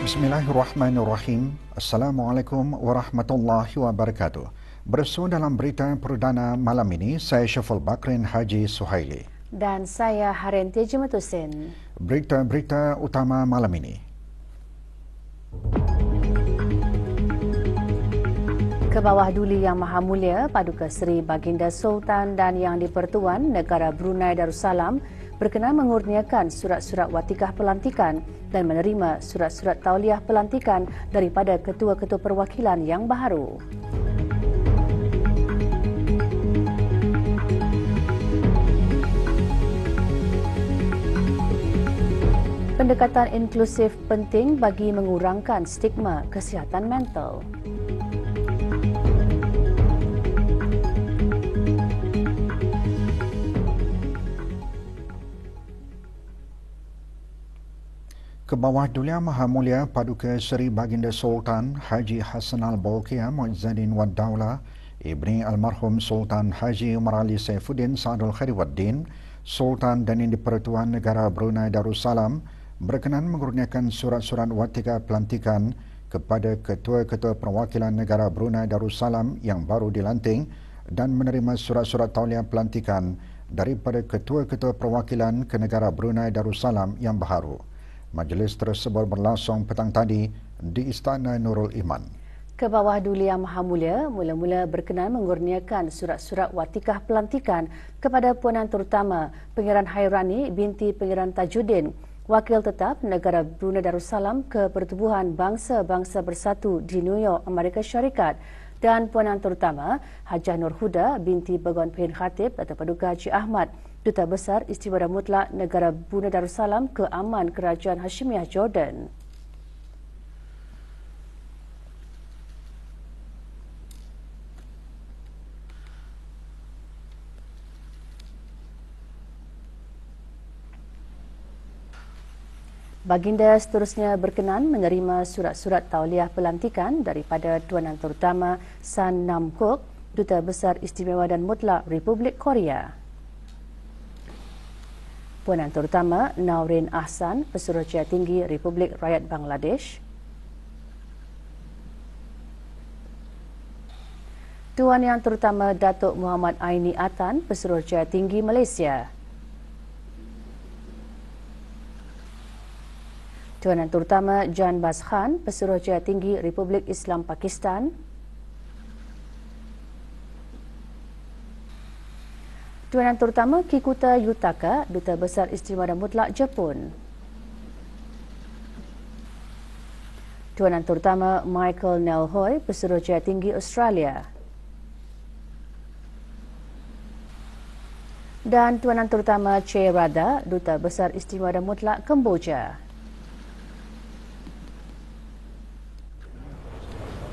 Bismillahirrahmanirrahim. Assalamualaikum warahmatullahi wabarakatuh. Bersua dalam berita perdana malam ini, saya Syaful Bakrin Haji Suhaili. Dan saya Harenti Jematusin. Berita-berita utama malam ini. Kebawah Duli Yang Maha Mulia Paduka Seri Baginda Sultan dan Yang di-Pertuan Negara Brunei Darussalam berkenan mengurniakan surat-surat watikah pelantikan dan menerima surat-surat tauliah pelantikan daripada ketua-ketua perwakilan yang baharu. Pendekatan inklusif penting bagi mengurangkan stigma kesihatan mental. Kebawah Duli Yang Maha Mulia Paduka Seri Baginda Sultan Haji Hassan Al-Bolkiah Muizzadin Wad Daulah Ibni Almarhum Sultan Haji Umar Ali Saifuddin Sa'adul Khairuddin Sultan dan Yang di-Pertuan Negara Brunei Darussalam berkenan mengurniakan surat-surat watikah pelantikan kepada ketua-ketua perwakilan negara Brunei Darussalam yang baru dilantik dan menerima surat-surat tauliah pelantikan daripada ketua-ketua perwakilan ke negara Brunei Darussalam yang baharu. Majlis tersebut berlangsung petang tadi di Istana Nurul Iman. Kebawah Duli Yang Maha Mulia mula-mula berkenan mengurniakan surat-surat watikah pelantikan kepada Puanan Terutama Pangeran Hairani binti Pangeran Tajuddin, Wakil Tetap Negara Brunei Darussalam ke Pertubuhan Bangsa-Bangsa Bersatu di New York, Amerika Syarikat, dan Puanan Terutama Hajah Nur Huda binti Bagon Pehin Khatib Datuk Paduka Haji Ahmad, Duta Besar Istimewa Mutlak Negara Brunei Darussalam ke Aman Kerajaan Hashimiyah Jordan. Baginda seterusnya berkenan menerima surat-surat tauliah pelantikan daripada Tuanan Terutama San Nam Kok, Duta Besar Istimewa dan Mutlak Republik Korea. Puanan Terutama Naurin Ahsan, Pesuruhjaya Tinggi Republik Rakyat Bangladesh. Tuan Yang Terutama Datuk Muhammad Aini Atan, Pesuruhjaya Tinggi Malaysia. Tuan Yang Terutama Jan Bas Khan, Pesuruhjaya Tinggi Republik Islam Pakistan. Tuan Yang Terutama Kikuta Yutaka, Duta Besar Istimewa dan Mutlak Jepun. Tuan Yang Terutama Michael Nelhoy, Pesuruhjaya Tinggi Australia. Dan Tuan Yang Terutama Che Rada, Duta Besar Istimewa dan Mutlak Kemboja.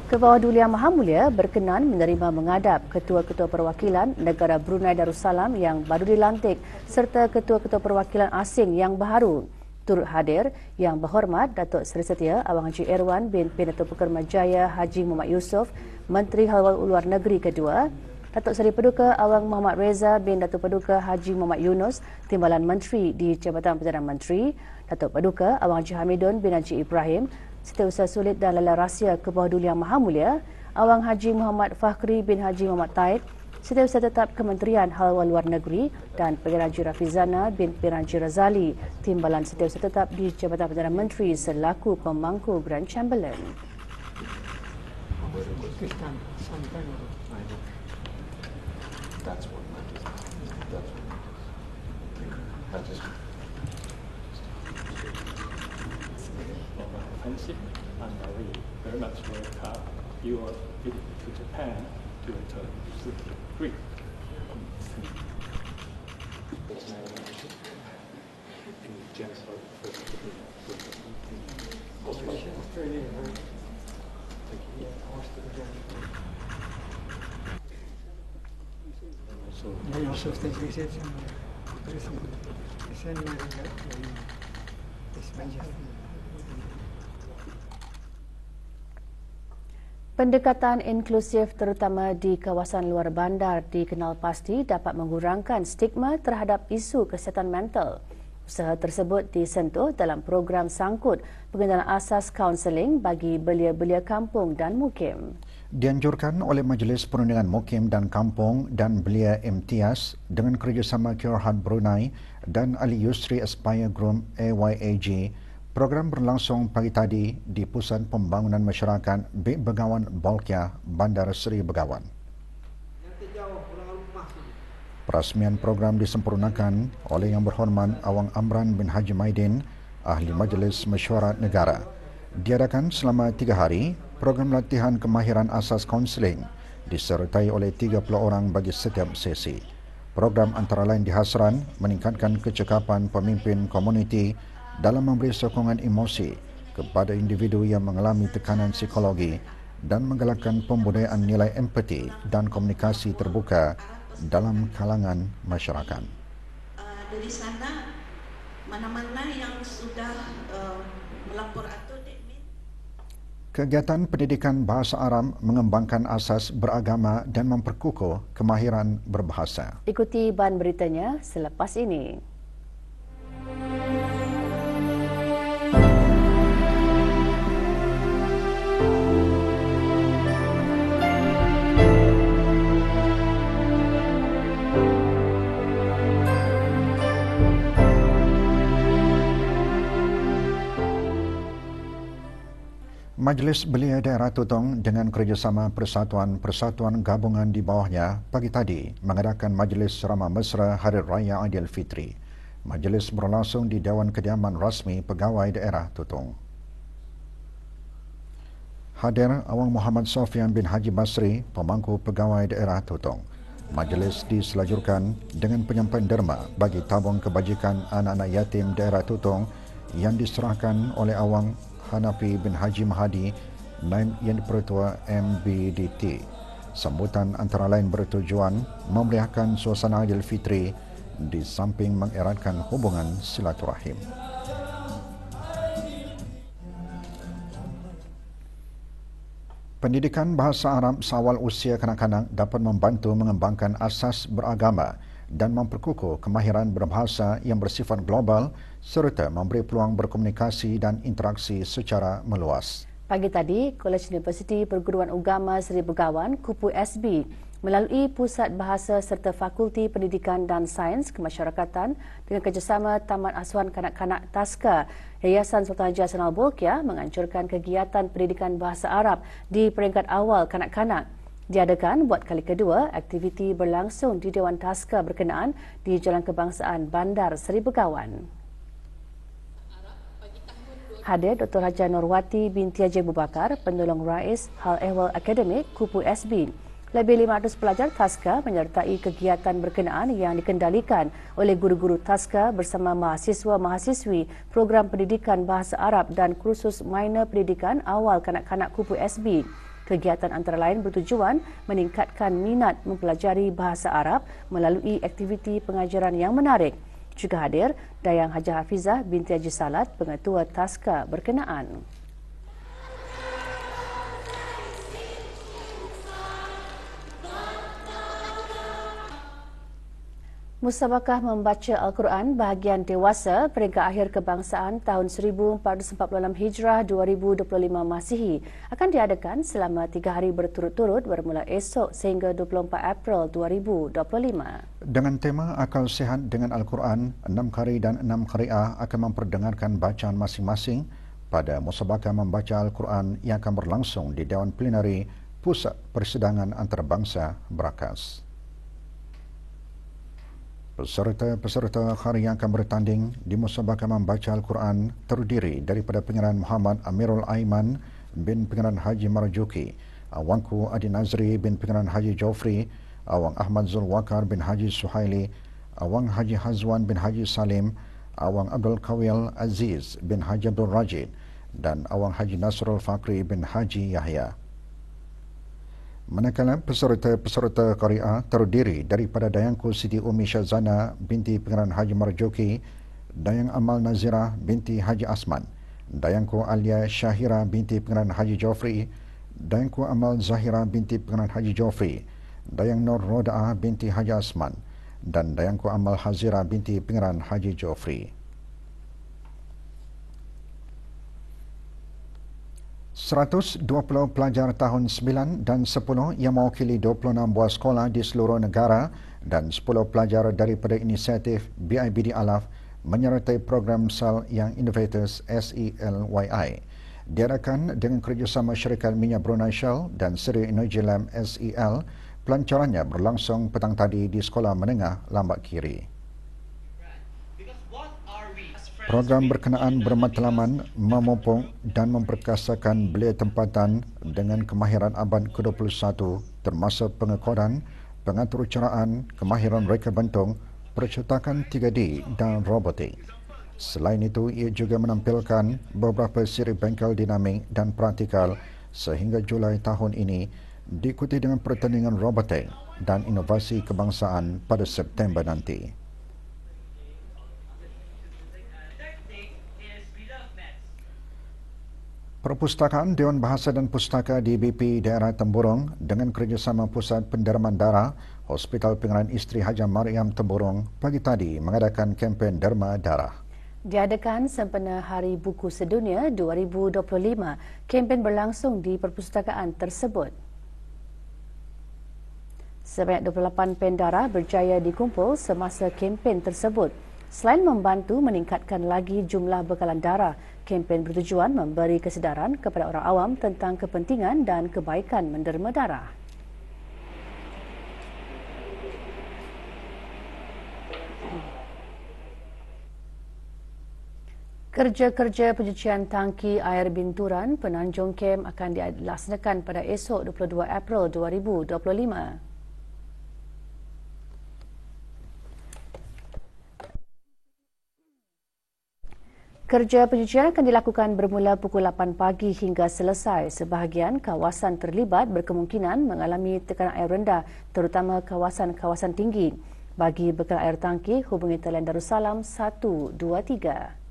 Kebawah Duli Yang Maha Mulia berkenan menerima mengadap ketua-ketua perwakilan negara Brunei Darussalam yang baru dilantik serta ketua-ketua perwakilan asing yang baharu. Turut hadir Yang Berhormat Datuk Seri Setia Abang Haji Irwan bin Datuk Pukermajaya Haji Muhammad Yusof, Menteri Hal Luar Negeri kedua, Datuk Seri Paduka Awang Muhammad Reza bin Datuk Paduka Haji Muhammad Yunus, Timbalan Menteri di Jabatan Perdana Menteri, Datuk Paduka Awang Haji Hamidun bin Haji Ibrahim, Setiausaha Sulit dan Lala Rahsia Kebawah Duli Yang Maha Mulia, Awang Haji Muhammad Fakhri bin Haji Muhammad Taib, Setiausaha Tetap Kementerian Hal Luar Negeri dan Pangeran Haji Rafizana bin Pangeran Haji Razali, Timbalan Setiausaha Tetap di Jabatan Perdana Menteri selaku Pemangku Grand Chamberlain. Offensive, and we very much welcome your visit to Japan to agree. Thank substantiation Pendekatan inklusif terutama di kawasan luar bandar dikenal pasti dapat mengurangkan stigma terhadap isu kesihatan mental. Usaha tersebut disentuh dalam program sangkut pengenalan asas kaunseling bagi belia-belia kampung dan mukim. Dianjurkan oleh Majlis Perundingan Mukim dan Kampung dan Belia Imtiaz dengan kerjasama Cure Heart Brunei dan Ali Yusri Aspire Group AYAG, program berlangsung pagi tadi di Pusat Pembangunan Masyarakat Bek Begawan Bolkiah, Bandar Seri Begawan. Perasmian program disempurnakan oleh Yang Berhormat Awang Amran bin Haji Maidin, Ahli Majlis Mesyuarat Negara. Diadakan selama 3 hari, program latihan kemahiran asas kaunseling disertai oleh 30 orang bagi setiap sesi. Program antara lain dihasran meningkatkan kecekapan pemimpin komuniti dalam memberi sokongan emosi kepada individu yang mengalami tekanan psikologi dan menggalakkan pembudayaan nilai empati dan komunikasi terbuka dalam kalangan masyarakat. Dari sana, mana-mana yang sudah melapor atau Kegiatan pendidikan bahasa Arab mengembangkan asas beragama dan memperkukuh kemahiran berbahasa. Ikuti bahan beritanya selepas ini. Majlis Belia Daerah Tutong dengan kerjasama persatuan-persatuan gabungan di bawahnya pagi tadi mengadakan Majlis Ceramah Mesra Hari Raya Aidilfitri. Majlis berlangsung di Dewan Kediaman Rasmi Pegawai Daerah Tutong. Hadir Awang Muhammad Sofian bin Haji Basri, Pemangku Pegawai Daerah Tutong. Majlis diselajurkan dengan penyampaian derma bagi tabung kebajikan anak-anak yatim daerah Tutong yang diserahkan oleh Awang Hanafi bin Haji Mahadi, Naib Yang Pertua MBDT. Sambutan antara lain bertujuan memeriahkan suasana Aidilfitri di samping mengeratkan hubungan silaturahim. Pendidikan bahasa Arab seawal usia kanak-kanak dapat membantu mengembangkan asas beragama dan memperkukuh kemahiran berbahasa yang bersifat global serta memberi peluang berkomunikasi dan interaksi secara meluas. Pagi tadi, Kolej Universiti Perguruan Agama Seri Begawan, Kupu SB, melalui Pusat Bahasa serta Fakulti Pendidikan dan Sains Kemasyarakatan dengan kerjasama Taman Asuhan Kanak-Kanak Taska, Yayasan Sultan Haji Hassanal Bolkiah menganjurkan kegiatan pendidikan bahasa Arab di peringkat awal kanak-kanak. Diadakan buat kali kedua, aktiviti berlangsung di Dewan Taska berkenaan di Jalan Kebangsaan Bandar Seri Begawan. Hadir Dr. Haja Norwati binti Haji Abu Bakar, Penolong Rais Hal Ehwal Akademik Kupu SB. Lebih 500 pelajar Taska menyertai kegiatan berkenaan yang dikendalikan oleh guru-guru Taska bersama mahasiswa-mahasiswi program pendidikan bahasa Arab dan kursus minor pendidikan awal kanak-kanak Kupu SB. Kegiatan antara lain bertujuan meningkatkan minat mempelajari bahasa Arab melalui aktiviti pengajaran yang menarik. Juga hadir Dayang Haja Hafizah binti Haji Salat, Pengetua Taska berkenaan. Musabakah membaca Al-Quran bahagian dewasa peringkat akhir kebangsaan tahun 1446 Hijrah 2025 Masihi akan diadakan selama 3 hari berturut-turut bermula esok sehingga 24 April 2025. Dengan tema Akal Sehat dengan Al-Quran, 6 qari dan 6 qari'ah akan memperdengarkan bacaan masing-masing pada musabakah membaca Al-Quran yang akan berlangsung di Dewan Plenari Pusat Persidangan Antarabangsa Berakas. Peserta-peserta qari yang akan bertanding di musabakah membaca Al-Quran terdiri daripada Pengarah Muhammad Amirul Aiman bin Pengarah Haji Marjuki, Awangku Adi Nazri bin Pengarah Haji Jofri, Awang Ahmad Zulwakar bin Haji Suhaili, Awang Haji Hazwan bin Haji Salim, Awang Abdul Kawil Aziz bin Haji Abdul Rajid dan Awang Haji Nasrul Fakri bin Haji Yahya. Manakala peserta-peserta Korea terdiri daripada Dayangku Siti Umi Syazana binti Pengeran Haji Marjoki, Dayang Amal Nazirah binti Haji Asman, Dayangku Alia Syahira binti Pengeran Haji Jofri, Dayangku Amal Zahira binti Pengeran Haji Jofri, Dayang Nur Rodaah binti Haji Asman dan Dayangku Amal Hazira binti Pengeran Haji Jofri. 120 pelajar tahun 9 dan 10 yang mewakili 26 buah sekolah di seluruh negara dan 10 pelajar daripada inisiatif BIBD Alaf menyertai program SAL yang Innovators SELYI diadakan dengan kerjasama syarikat minyak Brunei Shell dan Seri Energy Lab SEL. Pelancarannya berlangsung petang tadi di Sekolah Menengah Lambak Kiri. Program berkenaan bermatlaman, memupuk dan memperkasakan belia tempatan dengan kemahiran abad ke-21 termasuk pengekodan, pengatur caraan, kemahiran reka bentung, percetakan 3D dan robotik. Selain itu, ia juga menampilkan beberapa siri bengkel dinamik dan praktikal sehingga Julai tahun ini diikuti dengan pertandingan robotik dan inovasi kebangsaan pada September nanti. Perpustakaan Dewan Bahasa dan Pustaka DBP Daerah Temburong dengan kerjasama Pusat Penderaman Darah Hospital Pengeran Isteri Haja Mariam Temburong pagi tadi mengadakan kempen derma darah. Diadakan sempena Hari Buku Sedunia 2025, kempen berlangsung di perpustakaan tersebut. Sebanyak 28 pen darah berjaya dikumpul semasa kempen tersebut. Selain membantu meningkatkan lagi jumlah bekalan darah, kempen bertujuan memberi kesedaran kepada orang awam tentang kepentingan dan kebaikan menderma darah. Kerja-kerja pencucian tangki air binturan Penanjung Kem akan dilaksanakan pada esok 22 April 2025. Kerja pencucian akan dilakukan bermula pukul 8 pagi hingga selesai. Sebahagian kawasan terlibat berkemungkinan mengalami tekanan air rendah, terutama kawasan-kawasan tinggi. Bagi bekal air tangki, hubungi talian Darussalam 123.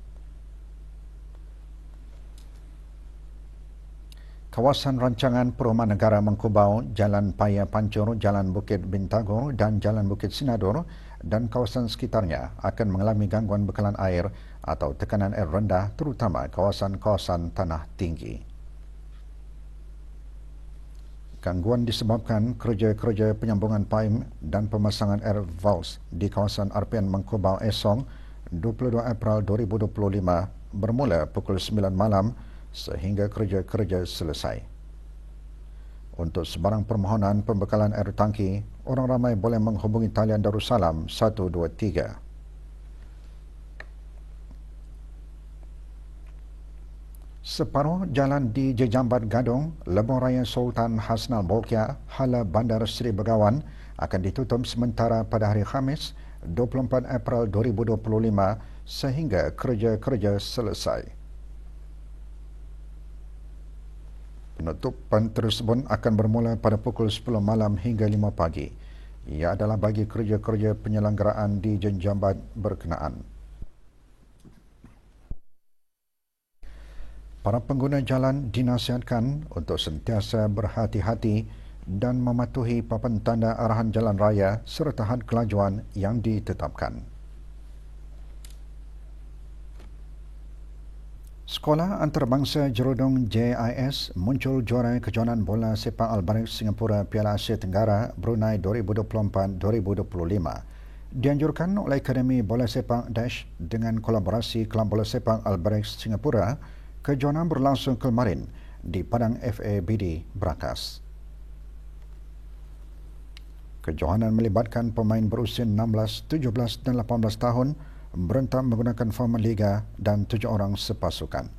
Kawasan rancangan perumahan negara Mengkubau, Jalan Paya Pancur, Jalan Bukit Bintagor dan Jalan Bukit Sinadur dan kawasan sekitarnya akan mengalami gangguan bekalan air atau tekanan air rendah, terutama kawasan-kawasan tanah tinggi. Gangguan disebabkan kerja-kerja penyambungan paim dan pemasangan air valves di kawasan RPN Mengkubau esok 22 April 2025 bermula pukul 9 malam sehingga kerja-kerja selesai. Untuk sebarang permohonan pembekalan air tangki, orang ramai boleh menghubungi talian Darussalam 123. Separuh jalan di Jejambat Gadong, Lebuh Raya Sultan Hasnal Bolkiah, Hala Bandar Seri Begawan akan ditutup sementara pada hari Khamis 24 April 2025 sehingga kerja-kerja selesai. Penutupan tersebut akan bermula pada pukul 10 malam hingga 5 pagi. Ia adalah bagi kerja-kerja penyelenggaraan di Jejambat berkenaan. Para pengguna jalan dinasihatkan untuk sentiasa berhati-hati dan mematuhi papan tanda arahan jalan raya serta had kelajuan yang ditetapkan. Sekolah Antarabangsa Jerudong JIS muncul juara kejohanan bola sepak Albarik Singapura Piala Asia Tenggara Brunei 2024-2025. Dianjurkan oleh Akademi Bola Sepak Dash dengan kolaborasi Kelab Bola Sepak Albarik Singapura. Kejohanan berlangsung kemarin di Padang FABD Brakas. Kejohanan melibatkan pemain berusia 16, 17 dan 18 tahun berentak menggunakan format liga dan 7 orang sepasukan.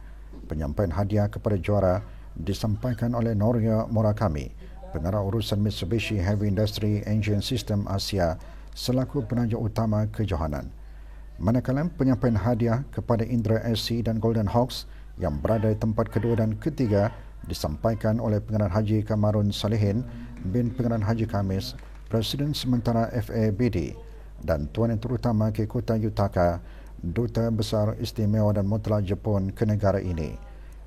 Penyampaian hadiah kepada juara disampaikan oleh Noria Murakami, pengarah urusan Mitsubishi Heavy Industry Engine System Asia selaku penaja utama kejohanan. Manakala penyampaian hadiah kepada Indra SC dan Golden Hawks yang berada di tempat kedua dan ketiga disampaikan oleh Pengarah Haji Kamarun Salihin bin Pengarah Haji Kamis, Presiden sementara FABD dan Tuan Yang Terutama ke Kota Yutaka, Duta Besar Istimewa dan Mutlak Jepun ke negara ini.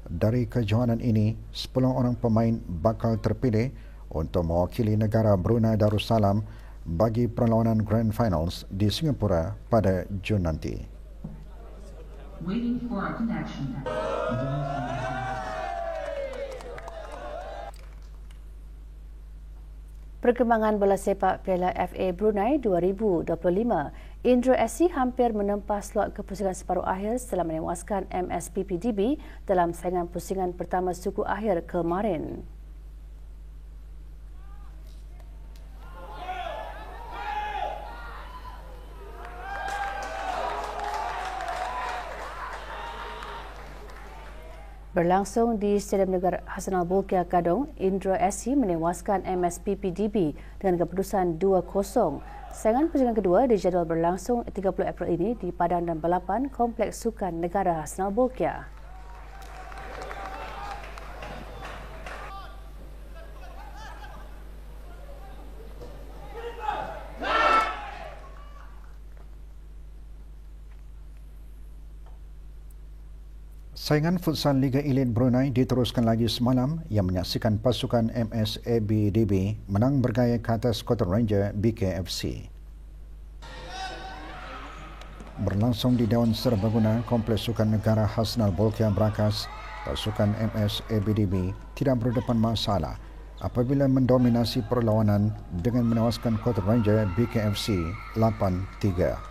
Dari kejohanan ini, 10 orang pemain bakal terpilih untuk mewakili negara Brunei Darussalam bagi perlawanan Grand Finals di Singapura pada Jun nanti. Waiting for a connection. Perkembangan bola sepak Piala FA Brunei 2025, Indra SC hampir menempah slot ke pusingan separuh akhir setelah menewaskan MSPPDB dalam saingan pusingan pertama suku akhir kemarin. Berlangsung di Stadium Negara Hassanal Bolkiah Kadong, Indra SC menewaskan MSPPDB dengan keputusan 2-0. Saingan pusingan kedua dijadual berlangsung 30 April ini di Padang dan Balapan Kompleks Sukan Negara Hassanal Bolkiah. Saingan futsal Liga Elit Brunei diteruskan lagi semalam yang menyaksikan pasukan MSABDB menang bergaya ke atas Cotton Ranger BKFC. Berlangsung di Dewan Serbaguna Kompleks Sukan Negara Hassanal Bolkiah Brakas, pasukan MSABDB tidak berdepan masalah apabila mendominasi perlawanan dengan menewaskan Cotton Ranger BKFC 8-3.